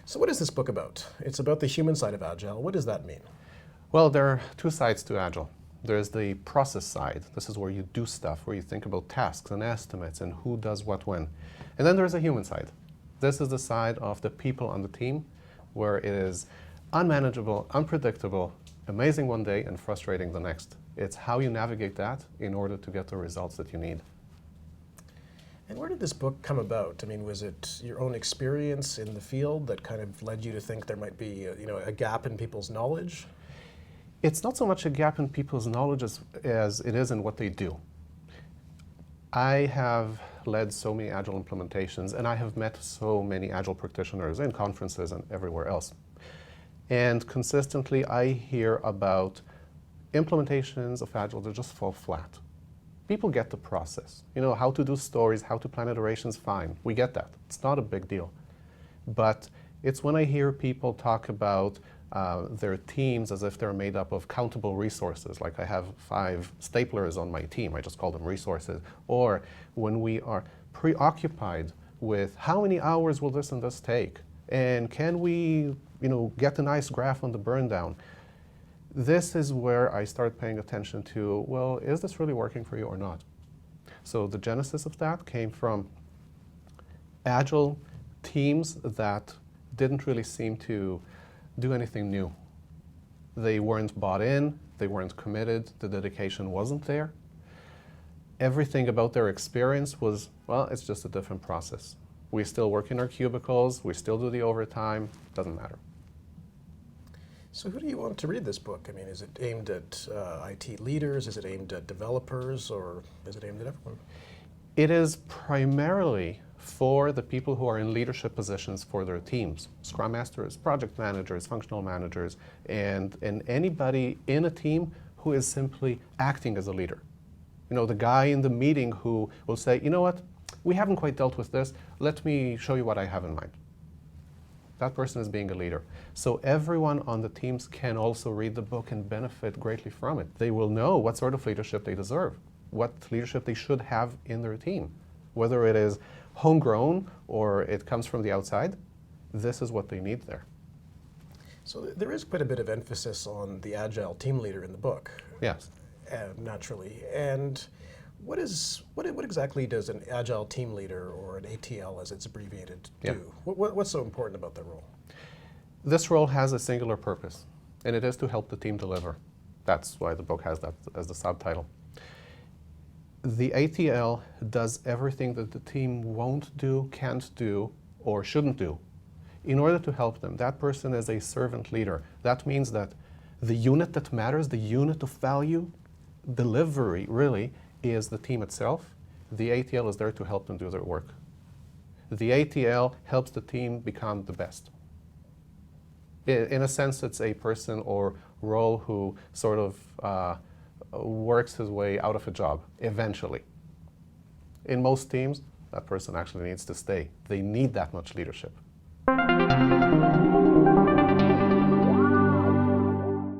So what is this book about? It's about the human side of Agile. What does that mean? Well, there are two sides to Agile. There's the process side. This is where you do stuff, where you think about tasks and estimates and who does what when. And then there's a human side. This is the side of the people on the team, where it is unmanageable, unpredictable, amazing one day and frustrating the next. It's how you navigate that in order to get the results that you need. And where did this book come about? I mean, was it your own experience in the field that kind of led you to think there might be a gap in people's knowledge? It's not so much a gap in people's knowledge as it is in what they do. I have led so many Agile implementations, and I have met so many Agile practitioners in conferences and everywhere else. And consistently, I hear about implementations of Agile that just fall flat. People get the process. You know, how to do stories, how to plan iterations, fine. We get that. It's not a big deal. But it's when I hear people talk about their teams as if they're made up of countable resources, like I have 5 staplers on my team, I just call them resources, or when we are preoccupied with how many hours will this and this take, and can we get a nice graph on the burn down. This is where I start paying attention to, well, is this really working for you or not? So the genesis of that came from Agile teams that didn't really seem to do anything new. They weren't bought in, they weren't committed, the dedication wasn't there. Everything about their experience was, well, it's just a different process. We still work in our cubicles, we still do the overtime, doesn't matter. So who do you want to read this book? I mean, is it aimed at IT leaders? Is it aimed at developers? Or is it aimed at everyone? It is primarily for the people who are in leadership positions for their teams. Scrum Masters, project managers, functional managers, and anybody in a team who is simply acting as a leader. You know, the guy in the meeting who will say, you know what, we haven't quite dealt with this, let me show you what I have in mind. That person is being a leader. So everyone on the teams can also read the book and benefit greatly from it. They will know what sort of leadership they deserve, what leadership they should have in their team. Whether it is homegrown or it comes from the outside, this is what they need there. So there is quite a bit of emphasis on the Agile team leader in the book. Yes. Naturally. And what exactly does an Agile team leader, or an ATL as it's abbreviated, do? Yeah. What's so important about their role? This role has a singular purpose, and it is to help the team deliver. That's why the book has that as the subtitle. The ATL does everything that the team won't do, can't do, or shouldn't do in order to help them. That person is a servant leader. That means that the unit that matters, the unit of value, delivery really, is the team itself. The ATL is there to help them do their work. The ATL helps the team become the best. In a sense, it's a person or role who sort of works his way out of a job, eventually. In most teams, that person actually needs to stay. They need that much leadership.